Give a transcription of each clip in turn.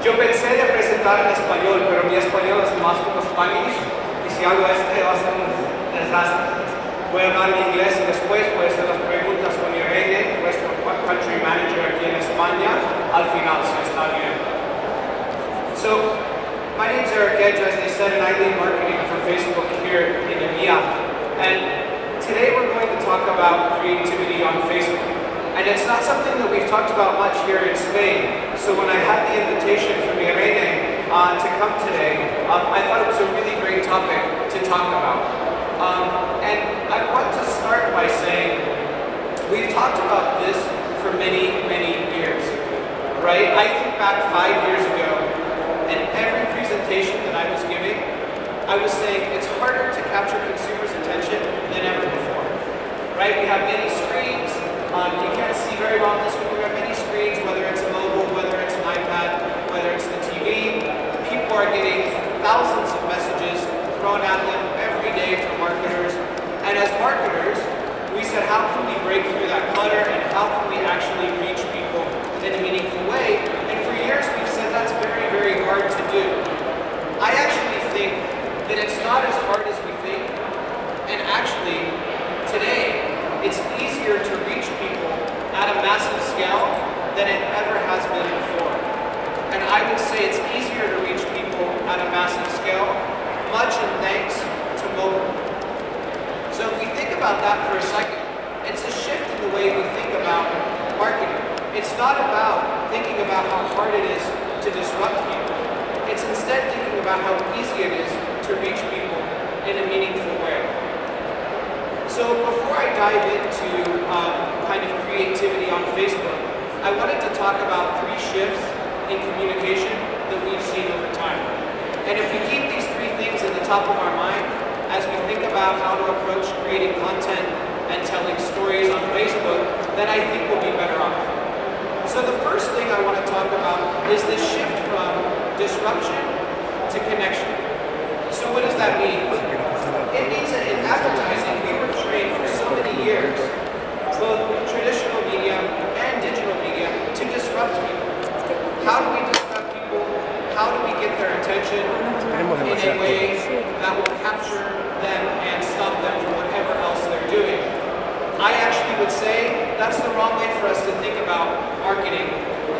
Yo pensé de presentar en español, pero mi español es más como Spanish, y si hago va a ser un desastre. Voy a hablar en inglés y después voy a hacer las preguntas con Irene, nuestro country manager aquí en España, al final, si está bien. So, my name is Eric Edge, as they said, and I lead marketing for Facebook here in EMEA. And today we're going to talk about creativity on Facebook. And it's not something that we've talked about much here in Spain. So when I had the invitation from Irene to come today, I thought it was a really great topic to talk about. And I want to start by saying, we've talked about this for many, many years, right? I think back 5 years ago, and every presentation that I was giving, I was saying it's harder to capture consumers' attention than ever before, right? We have many screens. You can't see very well on this one. We have many screens, whether it's mobile, whether it's an iPad, whether it's the TV. People are getting thousands of messages thrown at them every day from marketers. And as marketers, we said, how can we break through that clutter and how can we actually reach people in a meaningful way? And for years we've said that's very, very hard to do. I actually think that it's not as hard as we think. And actually, today, it's easier to reach people at a massive scale than it ever has been before. And I would say it's easier to reach people at a massive scale, much in thanks to mobile. So if we think about that for a second, it's a shift in the way we think about marketing. It's not about thinking about how hard it is to disrupt people. It's instead thinking about how easy it is to reach people in a meaningful way. So before I dive into kind of creativity on Facebook, I wanted to talk about 3 shifts in communication that we've seen over time. And if we keep these 3 things in the top of our mind as we think about how to approach creating content and telling stories on Facebook, then I think we'll be better off. So the first thing I want to talk about is this shift from disruption to connection. So what does that mean? It means that in advertising, we were trained for so many years, both traditional media and digital media, to disrupt people. How do we disrupt people? How do we get their attention in a way that will capture them and stop them from whatever else they're doing? I actually would say that's the wrong way for us to think about marketing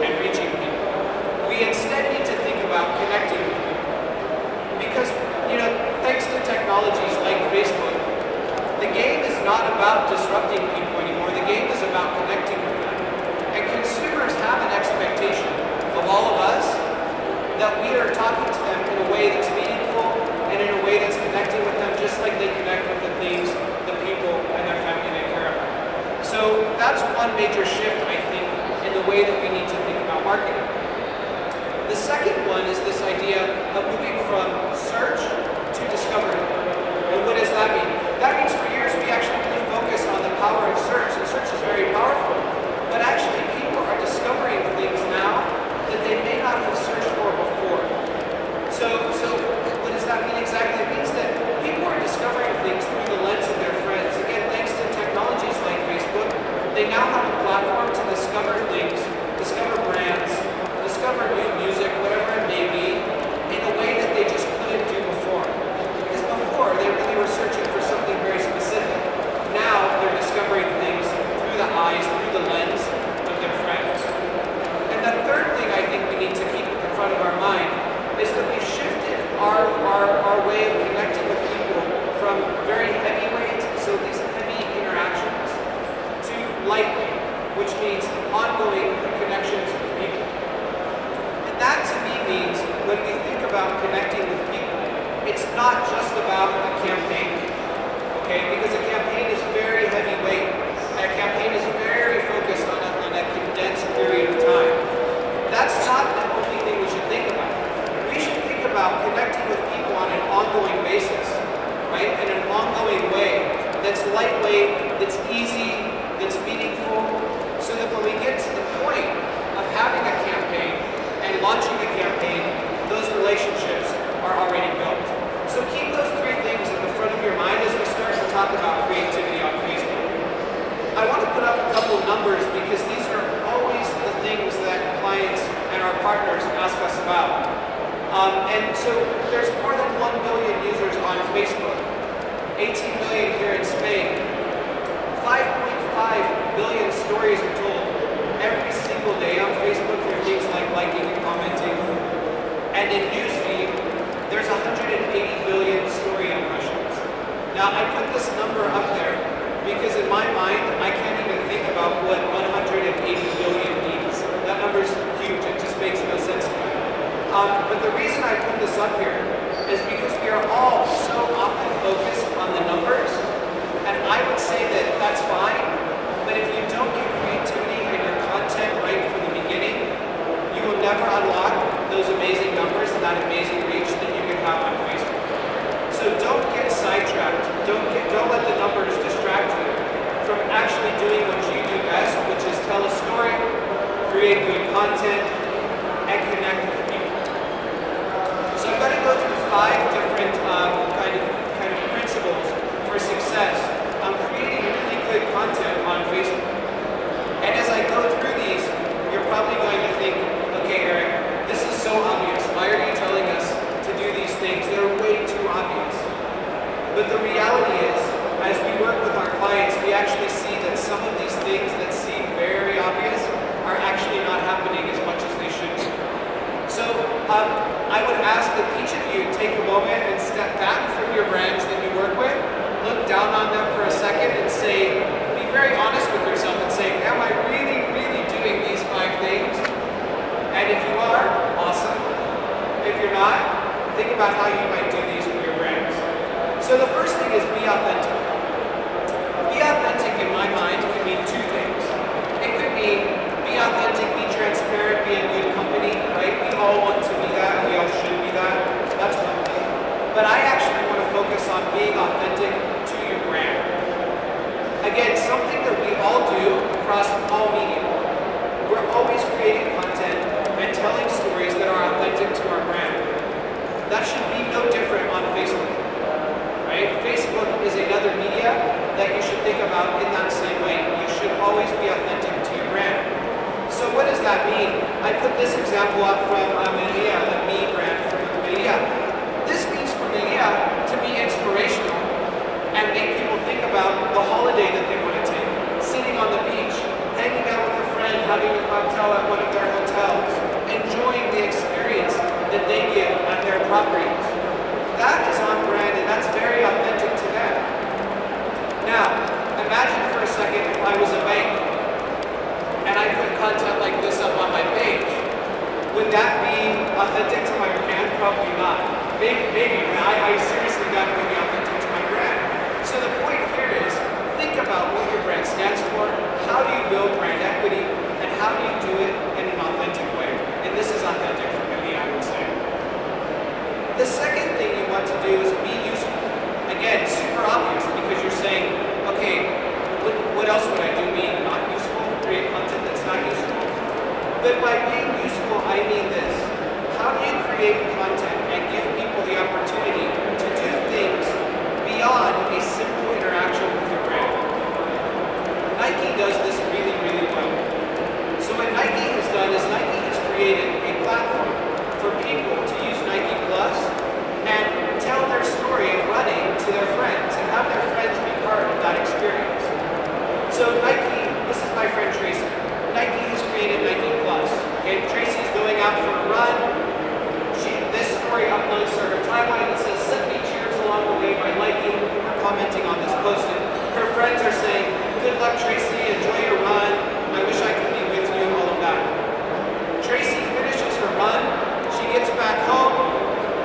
and reaching people. We instead need to think about connecting people. Because, thanks to technologies like Facebook, the game is not about disrupting people anymore. The game is about connecting with them. And consumers have an expectation of all of us that we are talking to them in a way that's meaningful and in a way that's connecting with them just like they connect with the things, the people, and their family they care about. So that's one major shift, I think, in the way that we need to think about marketing. The second one is this idea of moving from search to discovery. And what does that mean? That means for years we actually really focused on the power of search, and search is very powerful. But actually people are discovering things now that they may not have searched for before. So what does that mean exactly? It means that people are discovering things through the lens of their friends. Again, thanks to technologies like Facebook, they now have a platform to discover things, discover brands, discover new music, whatever it may be, in a way that they just couldn't do before. Because before, they really were searching for something very specific. Now, they're discovering things through the eyes, through the lens of their friends. And the third thing I think we need to keep at the front of our mind is that we've shifted our way of connecting with people from very heavyweight, so these heavy interactions, to lightweight, which means ongoing connections with people. And that to me means when we think about connecting with people, it's not just about a campaign, okay? Because a campaign is very heavyweight. A campaign is very focused on a condensed period of time. That's not the only thing we should think about. We should think about connecting with people on an ongoing basis, right? In an ongoing way that's lightweight, that's easy, that's meaningful, so that when we get to the point of having a campaign and launching a campaign, those relationships are already built. So keep those 3 things in the front of your mind as we start to talk about creativity on Facebook. I want to put up a couple of numbers because these are always the things that clients and our partners ask us about. 18 million here in Spain. 5.5 billion stories are told every single day on Facebook through things like liking and commenting. And in newsfeed, there's 180 billion story impressions. Now, I put this number up there because in my mind, I can't even think about what 180 billion means. That number's huge. It just makes no sense to me. But the reason I put this up here is because we are all so often focused on the numbers, and I would say that that's fine, but if you don't get creativity in your content right from the beginning, you will never unlock those amazing numbers and that amazing reach that you can have on Facebook. So don't get sidetracked. Don't let the numbers distract you from actually doing what you do best, which is tell a story, create good content, and connect with people. So I'm going to go through 5 different kind of principles for success on creating really good content on Facebook. And as I go through these, you're probably going to think, okay, Eric, this is so obvious. Why are you telling us to do these things that are way too obvious? But the reality is, as we work with our clients, we actually see that some of these things that seem very obvious are actually not happening as much as they should be. So I would ask that each of you take a moment and step back from your brands that you work with, look down on them for a second and say, be very honest with yourself and say, am I really, really doing these 5 things? And if you are, awesome. If you're not, think about how you might do these with your brands. So the first thing is be authentic. Be authentic in my mind can mean 2 things. It could mean be authentic, be transparent, be a good company, right? We all want to be that, we all should be that. That's one thing. But I actually want to focus on being authentic to your brand. Again, something that we all do across all media. We're always creating content and telling stories that are authentic to our brand. That should be no different on Facebook. Right? Facebook is another media that you should think about in that same way. You should always be authentic to your brand. So what does that mean? I put this example up from EMEA, the me brand from EMEA. This means for EMEA to be inspirational and make people think about the holiday that they want to take. Sitting on the beach, hanging out with a friend, having a cocktail at one of their hotels, enjoying the experience that they give at their properties. That is on brand and that's very authentic to them. Now, imagine for a second if I was a bank and I put content like this up on my page. Would that be authentic to my brand? Probably not. Maybe. I seriously got to be authentic to my brand. So the point here is, think about what your brand stands for, how do you build brand equity, and how do you do it in an authentic way. And this is authentic for me, I would say. The second thing you want to do is be useful. Again, super obvious because you're saying, okay, what else would I do? Be not useful? Create content that's not useful? But by being useful, I mean this. How do you create content and give people the opportunity to do things beyond a simple interaction with your brand? Nike does this really, really well. So what Nike has done is Nike has created a platform for people to use Nike Plus and tell their story of running to their friends and have their friends be part of that experience. So Nike, this is my friend Tracy. Nike has created Nike Plus. Okay, Tracy's going out for a run. This story uploads to her timeline that says, send me cheers along the way by liking or commenting on this post. And her friends are saying, good luck Tracy, enjoy your run. I wish I could be with you, all of that. Tracy finishes her run. She gets back home,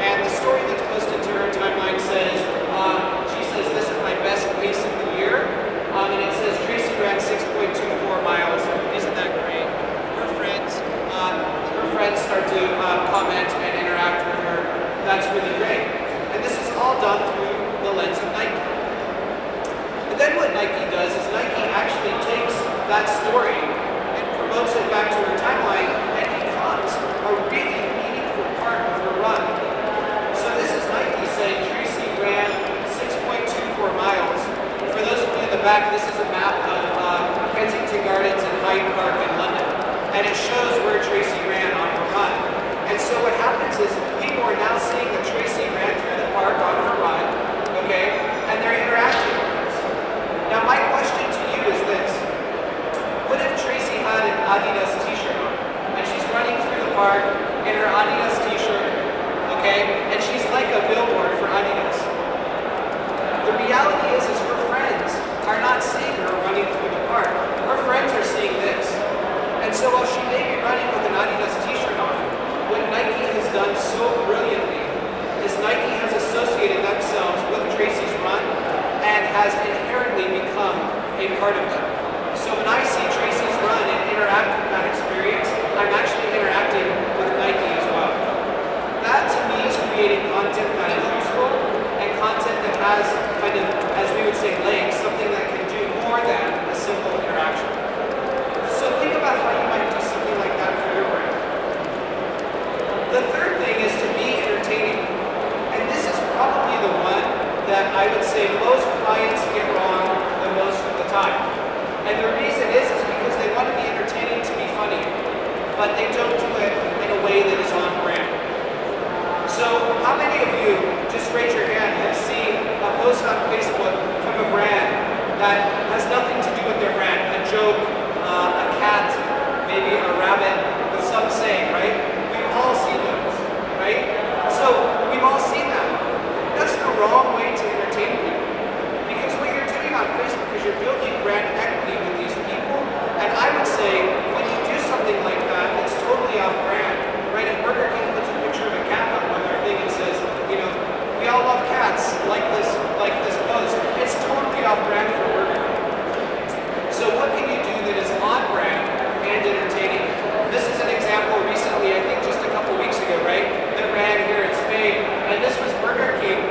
and the story that's posted to her timeline says, she says, this is my best pace of the year. And it says, Tracy ran 6.24 miles. Isn't that great? Her friends start to comment and interact with her. That's really great. And this is all done through the lens of Nike. And then what Nike does is Nike actually takes that story and promotes it back to her timeline and becomes a really meaningful part of her run. So this is Nike saying Tracy ran 6.24 miles. For those of you in the back, this is a map of Kensington Gardens and Hyde Park in London. And it shows where Tracy ran on her run. And so what happens is people are now seeing that Tracy ran through the park on her run, okay? And they're so while she may be running with an Adidas t-shirt on, what Nike has done so brilliantly is Nike has associated themselves with Tracy's run and has inherently become a part of it. So when I see Tracy's run and interact with that experience, I'm actually interacting with Nike as well. That to me is creating content that is useful and content that has kind of, as we would say, legs, something that can do more than a simple interaction. So think about how you might do something like that for your brand. The third thing is to be entertaining. And this is probably the one that I would say most clients get wrong the most of the time. And the reason is because they want to be entertaining to be funny, but they don't do it in a way that is on brand. So how many of you, just raise your hand, have seen a post on Facebook from a brand that has nothing to do with their brand? A joke, a cat, maybe a rabbit, with some saying, right? We've all seen those, right? So we've all seen that. That's the wrong way to entertain people. Because what you're doing on Facebook is you're building brand equity with these people. And I would say, when you do something like that, it's totally off brand, right? If Burger King puts a picture of a cat up on their thing and says, you know, we all love cats, like this post, it's totally off brand for Burger King. So what can you do that is on brand and entertaining? This is an example recently, I think just a couple weeks ago, right? That ran here in Spain, and this was Burger King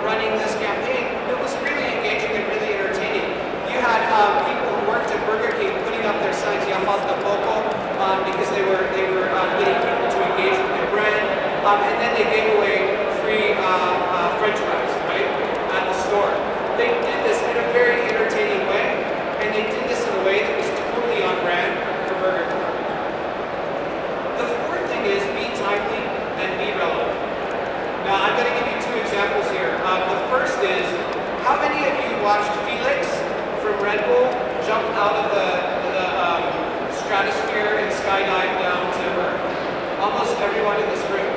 running this campaign. It was really engaging and really entertaining. You had people who worked at Burger King putting up their signs, "Ya falta poco," because they were getting people to engage with their brand, and then they gave away free French fries, right, at the store. They did this in a very entertaining way, and they did this in a way that was totally on brand for Burger King. The fourth thing is be timely and be relevant. Now, I'm going to give you two examples here. The first is, how many of you watched Felix from Red Bull jump out of the stratosphere and skydive down to Earth? Almost everyone in this room.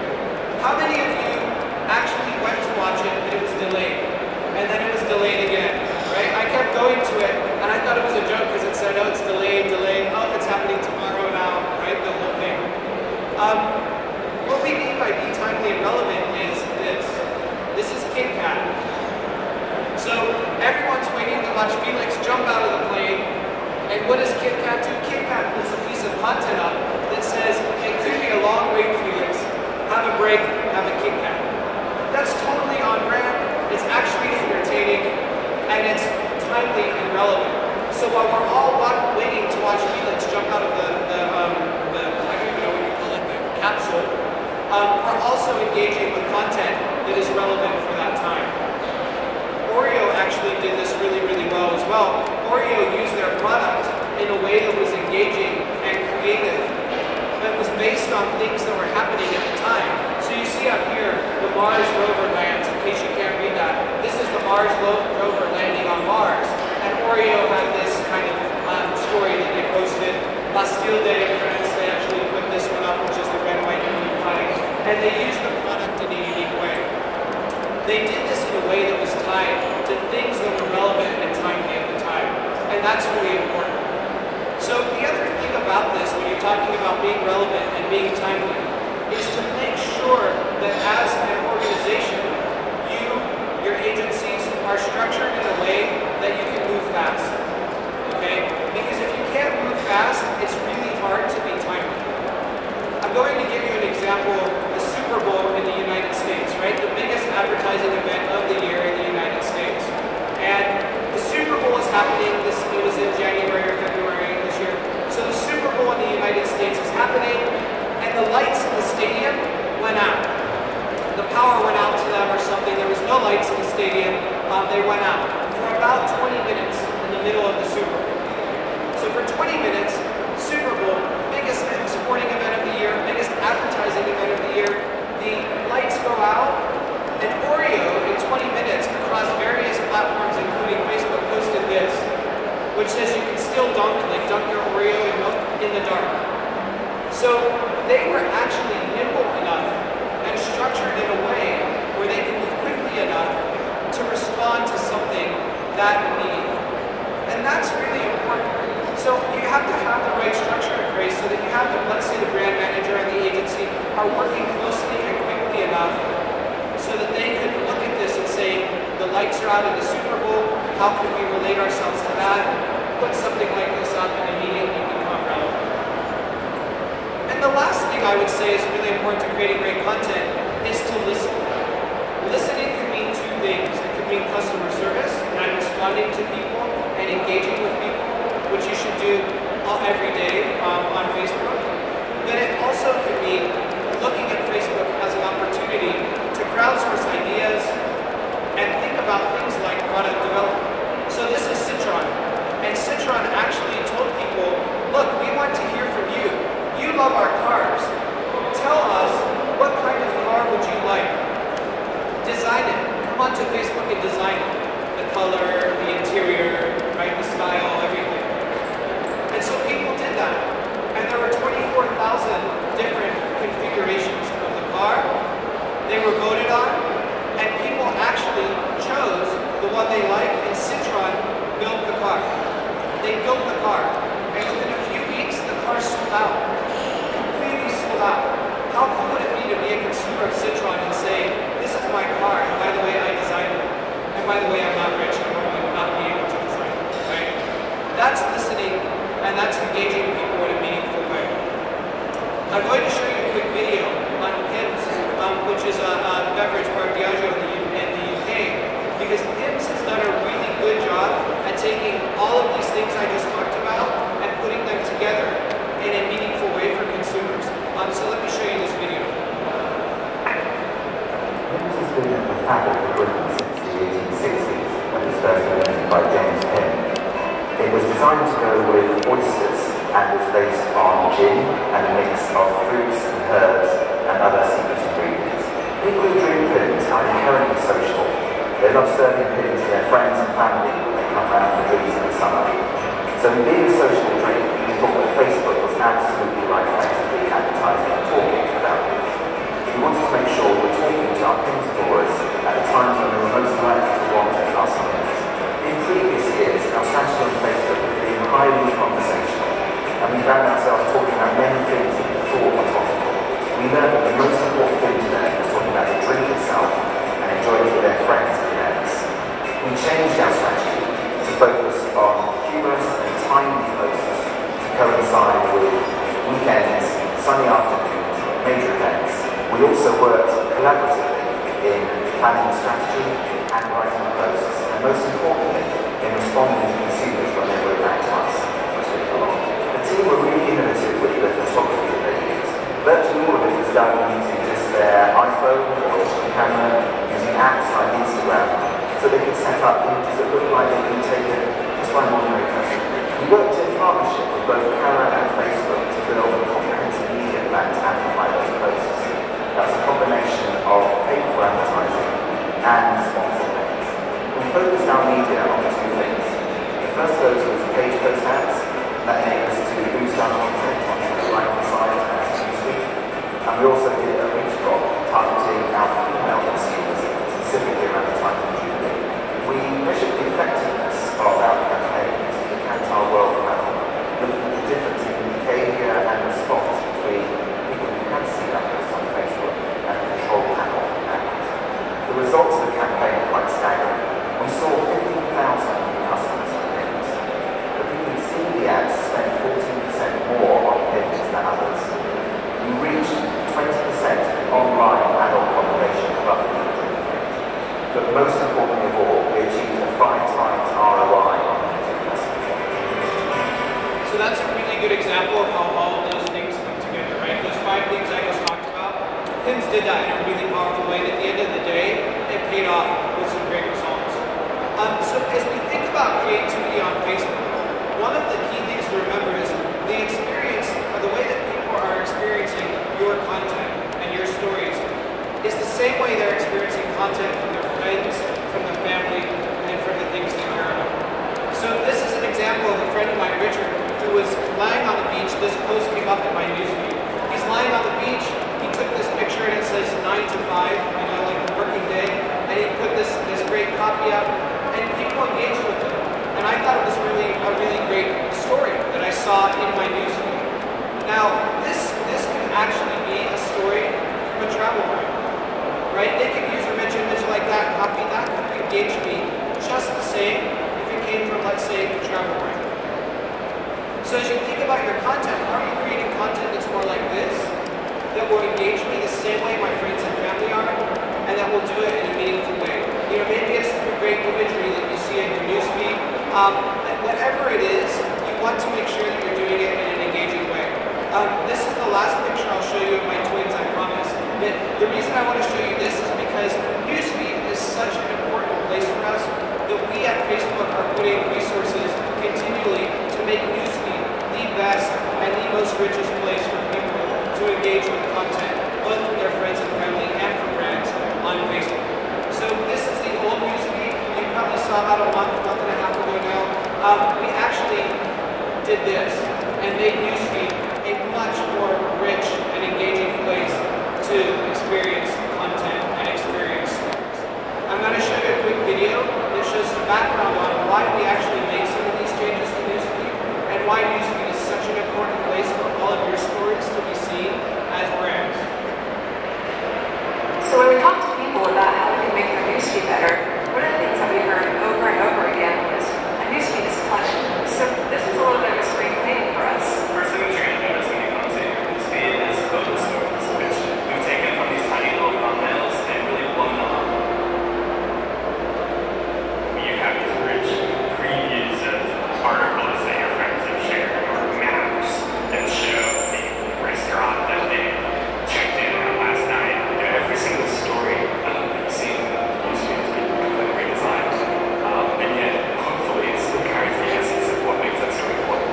How many of you actually went to watch it, but it was delayed? And then it was delayed again, right? I kept going to it, and I thought it was a joke because it said, oh, it's delayed, oh, it's happening tomorrow now, right? The whole thing. What we mean by be timely and relevant is this. This is Kit Kat. So everyone's waiting to watch Felix jump out of the plane, and what does Kit Kat do? Kit Kat puts a piece of content up that says, it could be a long wait, Felix. Have a break, have a Kit Kat. That's totally on brand. It's actually entertaining, and it's timely and relevant. So while we're all waiting to watch Felix jump out of the I don't even know what you call it, the capsule, we're also engaging with content that is relevant for that time. Oreo actually did this really, really well as well. Oreo used their product in a way that was engaging and creative, that was based on things that were happening at the time. So you see up here, the Mars rover lands, in case you can't read that. This is the Mars rover landing on Mars. And Oreo had this kind of story that they posted. Bastille Day in France, they actually put this one up, which is the red, white, and blue flag. And they used the product in a unique way. They did this in a way that was tied to things that were relevant and timely at the time. And that's really important. So the other thing about this, when you're talking about being relevant and being timely, is to make sure that as an organization, your agencies are structured in a way that you can move fast. Okay? Because if you can't move fast, it's really hard to be timely. I'm going to give you an example, the Super Bowl in the United States, right? The biggest advertising event of the year in the United States. And the Super Bowl is happening, it was in January or February this year. So the Super Bowl in the United States is happening, and the lights in the stadium went out. The power went out to them or something. There was no lights in the stadium. They went out for about 20 minutes in the middle of the Super Bowl. So for 20 minutes, Super Bowl, biggest sporting event of the year, biggest advertising event of the year, the lights go out, and Oreo in 20 minutes across various platforms, including Facebook, posted this, which says you can still dunk your Oreo in milk in the dark. So they were actually nimble enough and structured in a way where they can move quickly enough to respond to something that immediate. And that's really important. So you have to have the right structure. right? So that you have them, let's say the brand manager and the agency are working closely and quickly enough so that they could look at this and say, the lights are out in the Super Bowl, how can we relate ourselves to that? Put something like this up and immediately become relevant. And the last thing I would say is really important to creating great content is to listen. Listening can mean two things. It could mean customer service and responding to people and engaging with people, which you should do every day on Facebook. But it also could mean looking at Facebook as an opportunity to crowdsource ideas and think about things like product development. So this is Citron. And Citron actually told people, look, we want to hear from you. You love our cars. Tell us, what kind of car would you like? Design it. Come onto Facebook and design it. The color, the interior, right, the style, everything. And so people did that. And there were 24,000 different configurations of the car. They were voted on, and people actually chose the one they liked, and Citron built the car. They built the car, and within a few weeks, the car sold out. Completely sold out. How cool would it be to be a consumer of Citron and say, this is my car, and by the way, I designed it. And by the way, I'm not rich, I probably would not be able to design it, right? That's listening, and that's engaging people in a meaningful way. I'm going to show you a quick video on Pims, which is a beverage bar Diageo in the UK, because Pims has done a really good job at taking all of these things I just talked about and putting them together in a meaningful way for consumers. So let me show you this video. Pims has been at the fabric of Britain since the 1860s, when it was first invented by James Pym. It was designed to go with oysters and was based on gin and a mix of fruits and herbs and other secret ingredients. People who drink Pims are inherently social. They love serving Pims to their friends and family when they come round for drinks in the summer. So in being a social drink, we thought that Facebook was absolutely the right place to be advertising and talking about it. We wanted to make sure we were talking to our Pims adorers at the times when they were most likely to want to ask Pims. In previous years, our strategy on Facebook has been highly conversational, and we found ourselves talking about many things that we thought were topical. We learned that the most important thing to them was talking about the drink itself and enjoying it with their friends and events. We changed our strategy to focus on humorous and timely posts to coincide with weekends, sunny afternoons, major events. We also worked collaboratively in planning strategy and writing posts, and most importantly, in responding to consumers when they wrote back to us. The team were really innovative with the photography that they used. Virtually all of it was done using just their iPhone or camera, using apps like Instagram, so they could set up images that looked like they'd been taken just by an ordinary person. We worked in partnership with both Cara and Facebook to build a comprehensive media plan to amplify those posts. That's a combination of paid for advertising and sponsored links. We focused our media on two things. The first of those was page post ads that enabled us to boost our content onto the right-hand side of our newsfeed. And we also did a reach drop targeting our female consumers, specifically around the time of Jubilee. We measured the effectiveness of our campaign using the Kantar World Panel, looking at the difference in behaviour and response between people who had seen our posts on Facebook and the control panel. The results of the campaign are quite staggering. We saw 15,000 new customers for Pims. The people who see the ads spend 14% more on Pims than others. We reached 20% of the online adult population above the age of 18. But most importantly of all, we achieved a 5 times ROI on these investments. So that's a really good example of how all of those things come together, right? Those 5 things I just talked about. Pims did that in a really powerful way, and at the end of the day, it paid off with some great results. So as we think about creativity on Facebook, one of the key things to remember is the experience, or the way that people are experiencing your content and your stories is the same way they're experiencing content from their friends, from their family, and from the things they care about. So this is an example of a friend of mine, Richard, who was lying on the beach. This post came up in my newsfeed. He's lying on the beach. He took this picture and it says 9 to 5, you know, like the working day, and he put this great copy up, and people engaged with it. And I thought it was a really great story that I saw in my newsfeed. Now, this can actually be a story from a travel brand, right? They can use a rich image like that, copy that, could engage me just the same if it came from, let's say, a travel brand. So as you think about your content, are you creating content that's more like this, that will engage me the same way my friends and family are, and that will do it in a meaningful way? You know, maybe it's through great imagery that you see in your newsfeed. Whatever it is, you want to make sure that you're doing it in an engaging way. This is the last picture I'll show you of my twins, I promise. But the reason I want to show you this is because newsfeed is such an important place for us that we at Facebook are putting resources continually to make newsfeed the best and the most richest place for people to engage with content, both from their friends and family and from brands on Facebook. So this is the old newsfeed. You probably saw about a month and a half ago now. We actually did this and made newsfeed a much more rich and engaging place to experience content and experience stories. I'm going to show you a quick video that shows some background on why we actually made some of these changes to newsfeed and why newsfeed is such an important place for all of your stories to be seen as brands. So when we talk to people about how we can make their newsfeed better, one of the things that we heard over and over again was a newsfeed is cluttered. So this is a little bit of a spring cleaning for us. First thing that you're going to notice when you come to your newsfeed is photo stories, which we've taken from these tiny little thumbnails and really blown them up. You have these rich previews of articles that your friends have shared, or maps that show the restaurant that they checked in at last night. You know, every single story that you see in the newsfeed has been completely redesigned, and yet hopefully it still carries the essence of what makes that story important.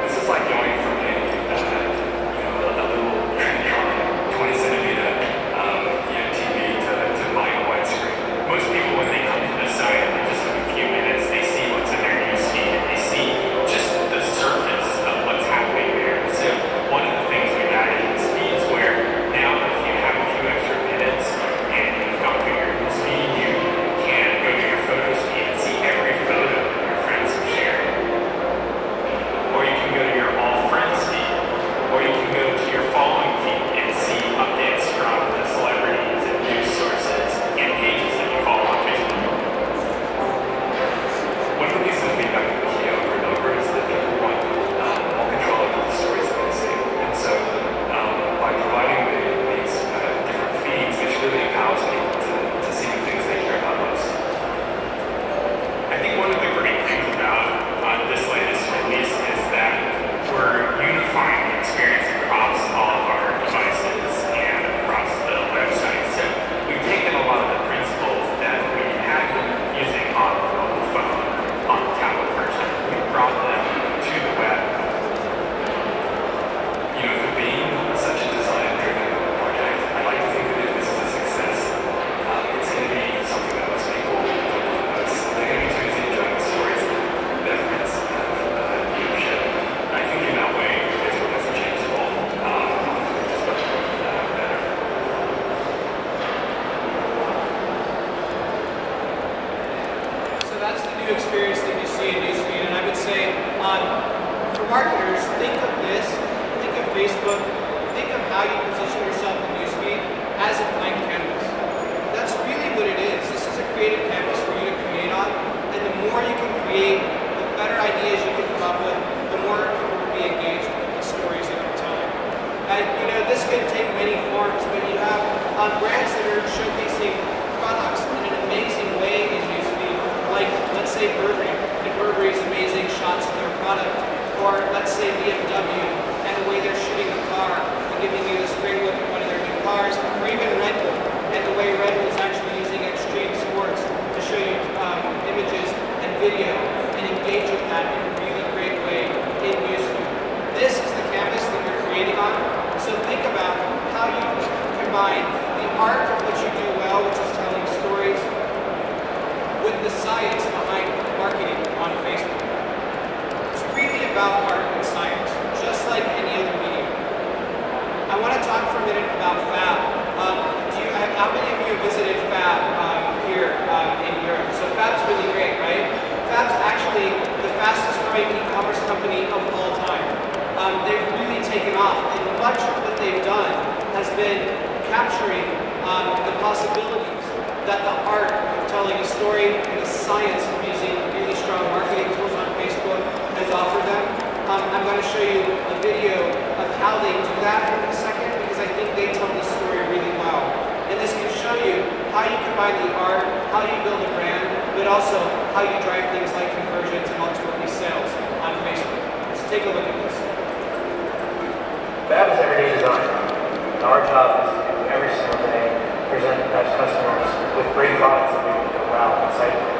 This is like going from a little 20-centimeter TV to buying a widescreen. Most people, when they come to the site in just a few minutes, they see what's in their newsfeed and they see just the surface of what's happening there. So one of the things we've added in this feed is where now if you have a few extra minutes and you've gone through your newsfeed, you can go to your photos feed and see every photo that your friends have shared. Or you can go to your all friends feed, or you can go to your following feed and see updates from the celebrities and news sources and pages that you follow on Facebook. One of the pieces of feedback that we hear over and over is that people want more control over the stories that they see. And so by providing these different feeds, which really empowers people to see the things they care about most. I think one of the great things about this latest release is that we're unifying the experience across all of our devices and across the website. So we've taken a lot of the principles that we had been using on the mobile phone, on the tablet version, we brought them to the web. You know, for being such a design-driven project, I like to think that if this is a success, it's going to be something that most people will notice. They're going to be too busy enjoying the stories that their friends have shared. And I think in that way, Facebook hasn't changed at all. It's just gotten better. So that's the new experience that you see in newsfeed, and I would say for marketers, think of this, think of Facebook, think of how you position yourself in newsfeed as a blank canvas. That's really what it is. This is a creative canvas for you to create on, and the more you can create, the better ideas you can come up with, the more people will be engaged with the stories that you're telling. And you know, this can take many forms, but you have brands that are showcasing products in an amazing way in newsfeed, like let's say Burberry, and Burberry's amazing shots of their product, or let's say BMW and the way they're shooting the car and giving you this great look at one of their new cars, or even Red Bull and the way Red Bull is actually using extreme sports to show you images and video and engage with that in a really great way in newsfeed. This is the canvas that you're creating on, so think about how you combine the art of what you do well, which is telling stories, with the science behind marketing on Facebook. It's really about art and science, just like any other medium. I want to talk for a minute about Fab. How many of you visited Fab here in Europe? So Fab's really great, right? Fab's actually the fastest growing e-commerce company of all time. possibilities that the art of telling a story and the science of using really strong marketing tools on Facebook has offered them. I'm going to show you a video of how they do that in a second, because I think they tell the story really well. And this can show you how you combine the art, how you build a brand, but also how you drive things like conversions and ultimately sales on Facebook. So take a look at this. Fab is everyday design. And our job is to every single day present as customers with great products that we can go wow and excite them.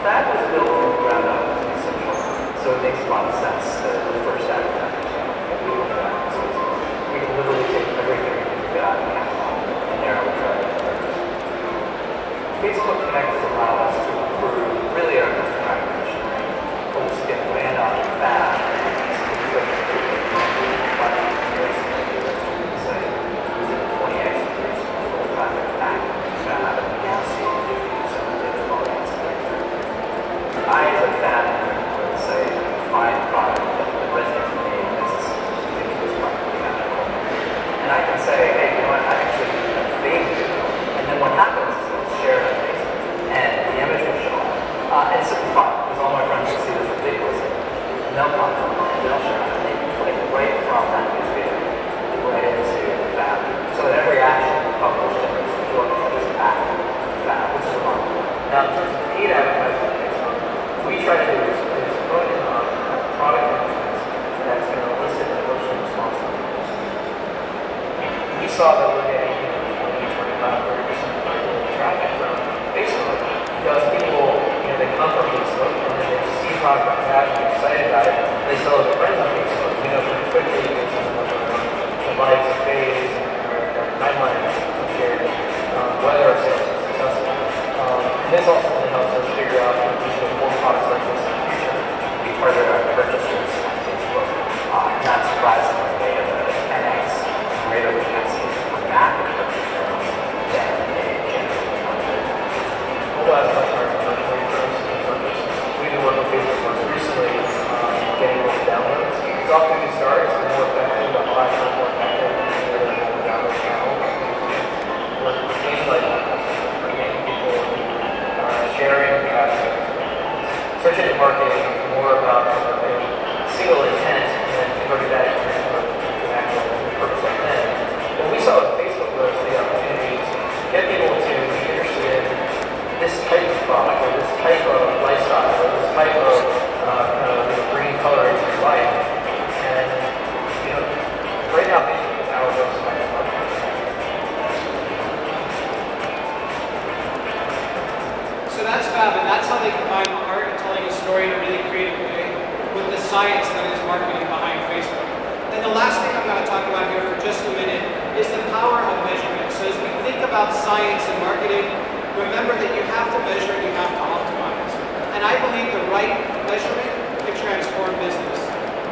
Fab was built from the ground up to be social, so it makes a lot of sense that the first advertising channel that we look at. So we can literally take everything we've got and narrow it down. Facebook Connect has allowed us to improve really our customer acquisition rate. Folks get land on Fab. I, as a fan, would say, find a product that resonates with me and is practically magical. And I can say, hey, you know what, I actually favored you. And then what happens is they'll share that Facebook, and the image will show up. And it's super fun, because all my friends will see this ridiculous image. And they'll come up and they'll share it. And they can click right from that news video right into the Fab. So that every action published in this report is back to the Fab, which is remarkable. Now, in terms of paid advertising, we try to do is put in product images that's going to elicit emotional responses. We saw that we're getting 20, 25, 30% of traffic from Facebook because people, they come from Facebook and then they see product like that, they're excited about it, and they tell their friends on Facebook. Pretty quickly you get something like the likes, phase, or timelines shared, whether our sales is successful. And this also helps us figure out if we should have more products like this in the future to be part of our purchases on Facebook. Not surprisingly, they have a 10x greater capacity for massive purchasers than a general content. Mobile has much higher conversion rate for us in purchase. We've been working with Facebook most recently getting more downloads. It's off to a good start. It's been more effective, about 5 times more effective than any other mobile download channel. We're gaining like customers, we're gaining people sharing search engine marketing is more about a single intent and then converting that into an actual purpose intent. What we saw with Facebook was the opportunity to get people to be interested in this type of product or this type of lifestyle or this type of bringing color into your life. And right now Facebook is our most effective marketing. So that's Fab, and that's how they combine the art and telling a story in a really creative way with the science that is marketing behind Facebook. And the last thing I'm going to talk about here for just a minute is the power of measurement. So as we think about science and marketing, remember that you have to measure and you have to optimize. And I believe the right measurement can transform business.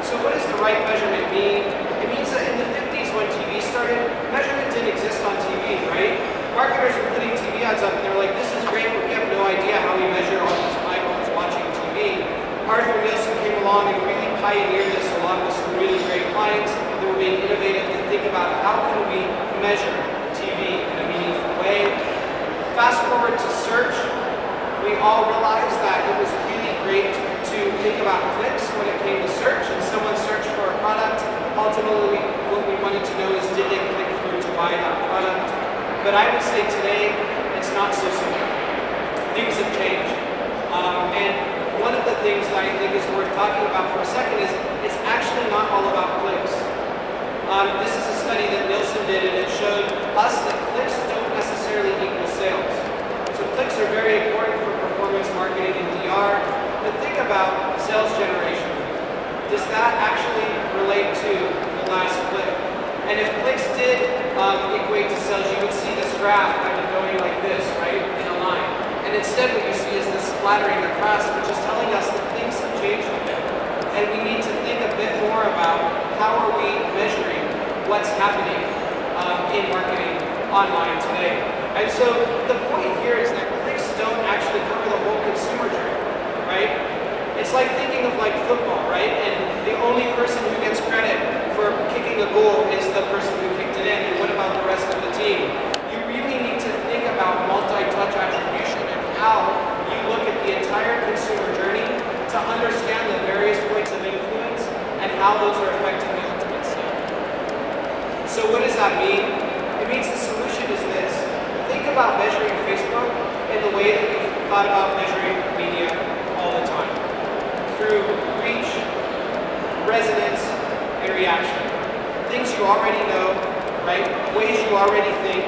So what does the right measurement mean? It means that in the 50s when TV started, measurement didn't exist on TV, right? Marketers were putting TV ads up and they were like, this is great, but we have no idea how we measure all these eyeballs watching TV. Arthur Nielsen came along and really pioneered this along with some really great clients that were being innovative to think about how can we measure TV in a meaningful way. Fast forward to search, we all realized that it was really great to think about clicks when it came to search, and someone searched for a product. Ultimately, what we wanted to know is did they click through to buy that product? But I would say today, it's not so simple. Things have changed. And one of the things that I think is worth talking about for a second is it's actually not all about clicks. This is a study that Nielsen did, and it showed us that clicks don't necessarily equal sales. So clicks are very important for performance marketing and DR, but think about sales generation. Does that actually relate to the last click? And if clicks did equate to sales, you would see this graph kind of going like this, right, in a line. And instead what you see is this flattering across, which is telling us that things have changed a bit. And we need to think a bit more about how are we measuring what's happening in marketing online today. And so the point here is that clicks don't actually cover the whole consumer journey, right? It's like thinking of like football, right? And the only person who gets credit for kicking a goal is the person who kicked it in. And what about the rest of the team? You really need to the entire consumer journey to understand the various points of influence and how those are affecting the ultimate sale. So what does that mean? It means the solution is this. Think about measuring Facebook in the way that you've thought about measuring media all the time. Through reach, resonance, and reaction. Things you already know, right? Ways you already think.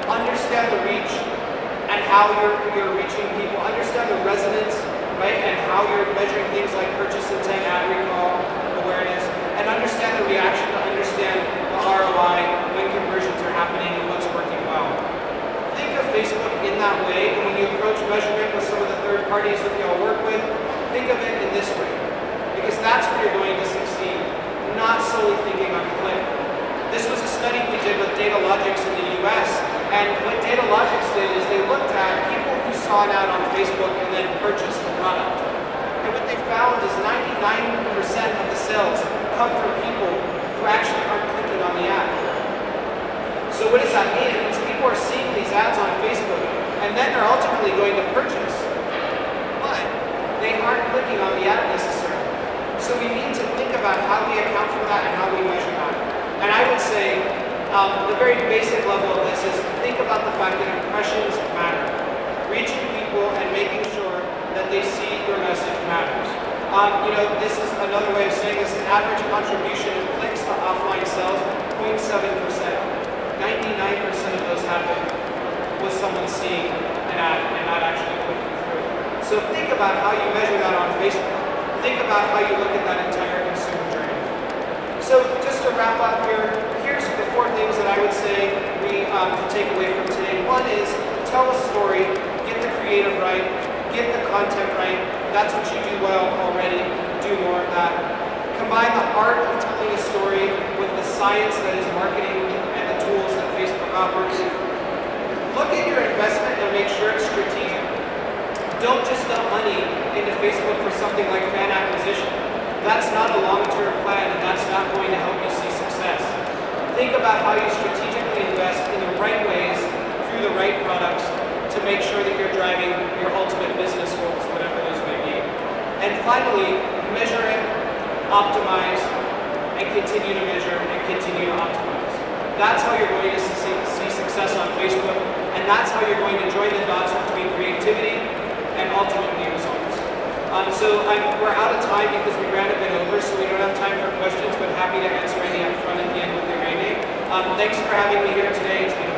Understand the reach and how you're reaching people. Understand the resonance, right? And how you're measuring things like purchase intent, ad recall, awareness. And understand the reaction to understand the ROI when conversions are happening and what's working well. Think of Facebook in that way, and when you approach measurement with some of the third parties that we all work with, think of it in this way. Because that's where you're going to succeed, not solely thinking on click. This was a study we did with Datalogix in the US, and what Datalogix did is they looked at people who saw an ad on Facebook and then purchased the product. And what they found is 99% of the sales come from people who actually aren't clicking on the ad. So what does that mean? It means people are seeing these ads on Facebook, and then they're ultimately going to purchase. But they aren't clicking on the ad necessarily. So we need to think about how we account for that and how we measure that. And I would say the very basic level of this is think about the fact that impressions matter. Reaching people and making sure that they see your message matters. This is another way of saying this. An average contribution of clicks to offline sales, 0.7%. 99% of those happen with someone seeing an ad and not actually clicking through. So think about how you measure that on Facebook. Think about how you look at that entire consumer journey. So just to wrap up here, here's the 4 things that I would say we to take away from today. One is tell a story, get the creative right, get the content right. That's what you do well already. Do more of that. Combine the art of telling a story with the science that is marketing and the tools that Facebook offers. Look at your investment and make sure it's strategic. Don't just dump money into Facebook for something like fan acquisition. That's not a long-term plan, and that's not going to help you see success. Think about how you strategically invest in the right ways, through the right products, to make sure that you're driving your ultimate business goals, whatever those may be. And finally, measure it, optimize, and continue to measure and continue to optimize. That's how you're going to see success on Facebook, and that's how you're going to join the dots between creativity and ultimately results. We're out of time because we ran a bit over, so we don't have time for questions, but happy to answer any up front at the end with your name. Thanks for having me here today. It's been